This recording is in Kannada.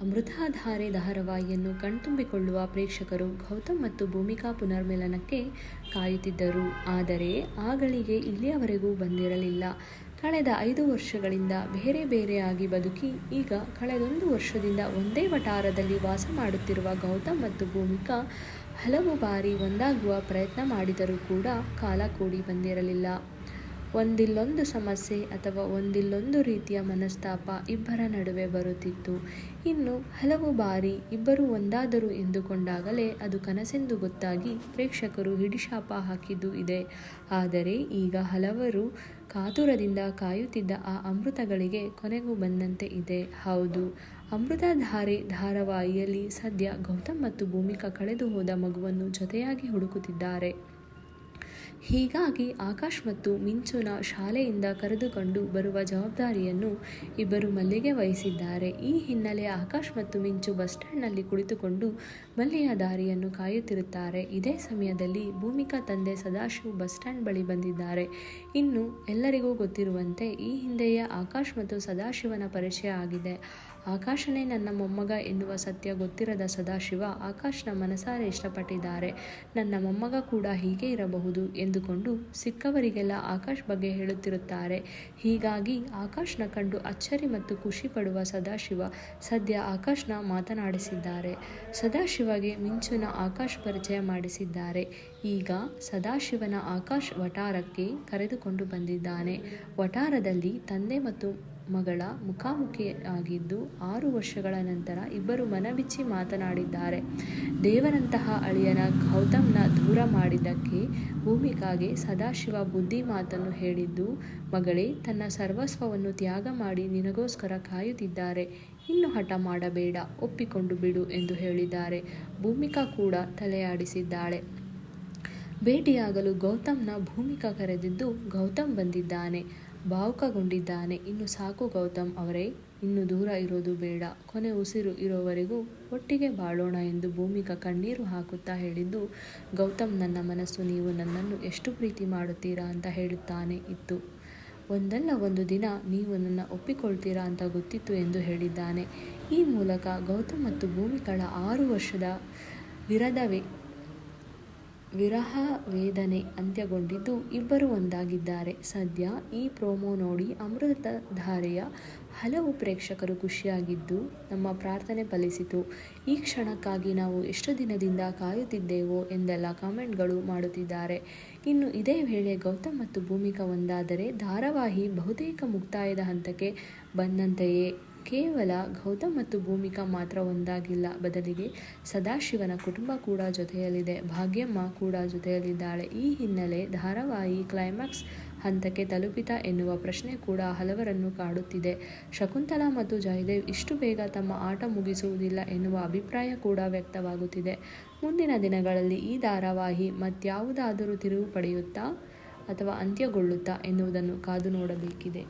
ಅಮೃತಧಾರೆ ಧಾರಾವಾಹಿಯನ್ನು ಕಣ್ತುಂಬಿಕೊಳ್ಳುವ ಪ್ರೇಕ್ಷಕರು ಗೌತಮ್ ಮತ್ತು ಭೂಮಿಕಾ ಪುನರ್ಮಿಲನಕ್ಕೆ ಕಾಯುತ್ತಿದ್ದರು. ಆದರೆ ಆ ಗಳಿಗೆ ಇಲ್ಲಿಯವರೆಗೂ ಬಂದಿರಲಿಲ್ಲ. ಕಳೆದ 5 ವರ್ಷಗಳಿಂದ ಬೇರೆ ಬೇರೆಯಾಗಿ ಬದುಕಿ ಈಗ ಕಳೆದೊಂದು ವರ್ಷದಿಂದ ಒಂದೇ ವಠಾರದಲ್ಲಿ ವಾಸ ಮಾಡುತ್ತಿರುವ ಗೌತಮ್ ಮತ್ತು ಭೂಮಿಕಾ ಹಲವು ಬಾರಿ ಒಂದಾಗುವ ಪ್ರಯತ್ನ ಮಾಡಿದರೂ ಕೂಡ ಕಾಲ ಕೂಡಿ ಬಂದಿರಲಿಲ್ಲ. ಒಂದಿಲ್ಲೊಂದು ಸಮಸ್ಯೆ ಅಥವಾ ಒಂದಿಲ್ಲೊಂದು ರೀತಿಯ ಮನಸ್ತಾಪ ಇಬ್ಬರ ನಡುವೆ ಬರುತ್ತಿತ್ತು. ಇನ್ನು ಹಲವು ಬಾರಿ ಇಬ್ಬರು ಒಂದಾದರು ಎಂದುಕೊಂಡಾಗಲೇ ಅದು ಕನಸೆಂದು ಗೊತ್ತಾಗಿ ಪ್ರೇಕ್ಷಕರು ಹಿಡಿಶಾಪ ಹಾಕಿದ್ದು ಇದೆ. ಆದರೆ ಈಗ ಹಲವರು ಕಾತುರದಿಂದ ಕಾಯುತ್ತಿದ್ದ ಆ ಅಮೃತಗಳಿಗೆ ಕೊನೆಗೂ ಬಂದಂತೆ ಇದೆ. ಹೌದು, ಅಮೃತಧಾರೆ ಧಾರಾವಾಹಿಯಲ್ಲಿ ಸದ್ಯ ಗೌತಮ್ ಮತ್ತು ಭೂಮಿಕಾ ಕಳೆದು ಹೋದ ಮಗುವನ್ನು ಜೊತೆಯಾಗಿ ಹುಡುಕುತ್ತಿದ್ದಾರೆ. ಹೀಗಾಗಿ ಆಕಾಶ್ ಮತ್ತು ಮಿಂಚುನ ಶಾಲೆಯಿಂದ ಕರೆದುಕೊಂಡು ಬರುವ ಜವಾಬ್ದಾರಿಯನ್ನು ಇಬ್ಬರು ಮಲ್ಲಿಗೆ ವಹಿಸಿದ್ದಾರೆ. ಈ ಹಿನ್ನೆಲೆ ಆಕಾಶ್ ಮತ್ತು ಮಿಂಚು ಬಸ್ ಸ್ಟ್ಯಾಂಡ್ನಲ್ಲಿ ಕುಳಿತುಕೊಂಡು ಮಲ್ಲಿಯ ದಾರಿಯನ್ನು ಕಾಯುತ್ತಿರುತ್ತಾರೆ. ಇದೇ ಸಮಯದಲ್ಲಿ ಭೂಮಿಕಾ ತಂದೆ ಸದಾಶಿವ್ ಬಸ್ ಸ್ಟ್ಯಾಂಡ್ ಬಳಿ ಬಂದಿದ್ದಾರೆ. ಇನ್ನು ಎಲ್ಲರಿಗೂ ಗೊತ್ತಿರುವಂತೆ ಈ ಹಿಂದೆಯೇ ಆಕಾಶ್ ಮತ್ತು ಸದಾಶಿವನ ಪರಿಚಯ ಆಗಿದೆ. ಆಕಾಶನೇ ನನ್ನ ಮೊಮ್ಮಗ ಎನ್ನುವ ಸತ್ಯ ಗೊತ್ತಿರದ ಸದಾಶಿವ ಆಕಾಶ್ನ ಮನಸಾರೆ ಇಷ್ಟಪಟ್ಟಿದ್ದಾರೆ. ನನ್ನ ಮೊಮ್ಮಗ ಕೂಡ ಹೀಗೆ ಇರಬಹುದು ಎಂದುಕೊಂಡು ಸಿಕ್ಕವರಿಗೆಲ್ಲ ಆಕಾಶ್ ಬಗ್ಗೆ ಹೇಳುತ್ತಿರುತ್ತಾರೆ. ಹೀಗಾಗಿ ಆಕಾಶ್ನ ಕಂಡು ಅಚ್ಚರಿ ಮತ್ತು ಖುಷಿ ಪಡುವ ಸದಾಶಿವ ಸದ್ಯ ಆಕಾಶ್ನ ಮಾತನಾಡಿಸಿದ್ದಾರೆ. ಸದಾಶಿವಗೆ ಮಿಂಚುನ ಆಕಾಶ್ ಪರಿಚಯ ಮಾಡಿಸಿದ್ದಾರೆ. ಈಗ ಸದಾಶಿವನ ಆಕಾಶ್ ವಠಾರಕ್ಕೆ ಕರೆದುಕೊಂಡು ಬಂದಿದ್ದಾನೆ. ವಠಾರದಲ್ಲಿ ತಂದೆ ಮತ್ತು ಮಗಳ ಮುಖಾಮುಖಿಯಾಗಿದ್ದು 6 ವರ್ಷಗಳ ನಂತರ ಇಬ್ಬರು ಮನಬಿಚ್ಚಿ ಮಾತನಾಡಿದ್ದಾರೆ. ದೇವರಂತಹ ಅಳಿಯನ ಗೌತಮ್ನ ದೂರ ಮಾಡಿದ್ದಕ್ಕೆ ಭೂಮಿಕಾಗೆ ಸದಾಶಿವ ಬುದ್ಧಿ ಮಾತನ್ನು ಹೇಳಿದ್ದು, ಮಗಳೇ, ತನ್ನ ಸರ್ವಸ್ವವನ್ನು ತ್ಯಾಗ ಮಾಡಿ ನಿನಗೋಸ್ಕರ ಕಾಯುತ್ತಿದ್ದಾರೆ. ಇನ್ನು ಹಠ ಮಾಡಬೇಡ, ಒಪ್ಪಿಕೊಂಡು ಬಿಡು ಎಂದು ಹೇಳಿದ್ದಾರೆ. ಭೂಮಿಕಾ ಕೂಡ ತಲೆಯಾಡಿಸಿದ್ದಾಳೆ. ಭೇಟಿಯಾಗಲು ಗೌತಮ್ನ ಭೂಮಿಕಾ ಕರೆದಿದ್ದು ಗೌತಮ್ ಬಂದಿದ್ದಾನೆ. ಭಾವುಕಗೊಂಡಿದ್ದಾನೆ. ಇನ್ನು ಸಾಕು ಗೌತಮ್ ಅವರೇ, ಇನ್ನು ದೂರ ಇರೋದು ಬೇಡ, ಕೊನೆ ಉಸಿರು ಇರೋವರೆಗೂ ಒಟ್ಟಿಗೆ ಬಾಳೋಣ ಎಂದು ಭೂಮಿಕಾ ಕಣ್ಣೀರು ಹಾಕುತ್ತಾ ಹೇಳಿದ್ದು, ಗೌತಮ್, ನನ್ನ ಮನಸ್ಸು ನೀವು ನನ್ನನ್ನು ಎಷ್ಟು ಪ್ರೀತಿ ಮಾಡುತ್ತೀರಾ ಅಂತ ಹೇಳುತ್ತಾನೆ ಇತ್ತು. ಒಂದಲ್ಲ ಒಂದು ದಿನ ನೀವು ನನ್ನ ಒಪ್ಪಿಕೊಳ್ತೀರಾ ಅಂತ ಗೊತ್ತಿತ್ತು ಎಂದು ಹೇಳಿದ್ದಾನೆ. ಈ ಮೂಲಕ ಗೌತಮ್ ಮತ್ತು ಭೂಮಿಕಾಳ 6 ವರ್ಷದ ವಿರಹ ವೇದನೆ ಅಂತ್ಯಗೊಂಡಿದ್ದು ಇಬ್ಬರು ಒಂದಾಗಿದ್ದಾರೆ. ಸದ್ಯ ಈ ಪ್ರೋಮೋ ನೋಡಿ ಅಮೃತಧಾರೆಯ ಹಲವು ಪ್ರೇಕ್ಷಕರು ಖುಷಿಯಾಗಿದ್ದು, ನಮ್ಮ ಪ್ರಾರ್ಥನೆ ಫಲಿಸಿತು, ಈ ಕ್ಷಣಕ್ಕಾಗಿ ನಾವು ಎಷ್ಟು ದಿನದಿಂದ ಕಾಯುತ್ತಿದ್ದೆವೋ ಎಂದೆಲ್ಲ ಕಾಮೆಂಟ್ಗಳು ಮಾಡುತ್ತಿದ್ದಾರೆ. ಇನ್ನು ಇದೇ ವೇಳೆ ಗೌತಮ್ ಮತ್ತು ಭೂಮಿಕಾ ಒಂದಾದರೆ ಧಾರಾವಾಹಿ ಬಹುತೇಕ ಮುಕ್ತಾಯದ ಹಂತಕ್ಕೆ ಬಂದಂತೆಯೇ. ಕೇವಲ ಗೌತಮ್ ಮತ್ತು ಭೂಮಿಕಾ ಮಾತ್ರ ಒಂದಾಗಿಲ್ಲ, ಬದಲಿಗೆ ಸದಾಶಿವನ ಕುಟುಂಬ ಕೂಡ ಜೊತೆಯಲ್ಲಿದೆ, ಭಾಗ್ಯಮ್ಮ ಕೂಡ ಜೊತೆಯಲ್ಲಿದ್ದಾಳೆ. ಈ ಹಿನ್ನೆಲೆ ಧಾರಾವಾಹಿ ಕ್ಲೈಮ್ಯಾಕ್ಸ್ ಹಂತಕ್ಕೆ ತಲುಪಿತಾ ಎನ್ನುವ ಪ್ರಶ್ನೆ ಕೂಡ ಹಲವರನ್ನು ಕಾಡುತ್ತಿದೆ. ಶಕುಂತಲಾ ಮತ್ತು ಜಯದೇವ್ ಇಷ್ಟು ಬೇಗ ತಮ್ಮ ಆಟ ಮುಗಿಸುವುದಿಲ್ಲ ಎನ್ನುವ ಅಭಿಪ್ರಾಯ ಕೂಡ ವ್ಯಕ್ತವಾಗುತ್ತಿದೆ. ಮುಂದಿನ ದಿನಗಳಲ್ಲಿ ಈ ಧಾರಾವಾಹಿ ಮತ್ಯಾವುದಾದರೂ ತಿರುವು ಪಡೆಯುತ್ತಾ ಅಥವಾ ಅಂತ್ಯಗೊಳ್ಳುತ್ತಾ ಎನ್ನುವುದನ್ನು ಕಾದು ನೋಡಬೇಕಿದೆ.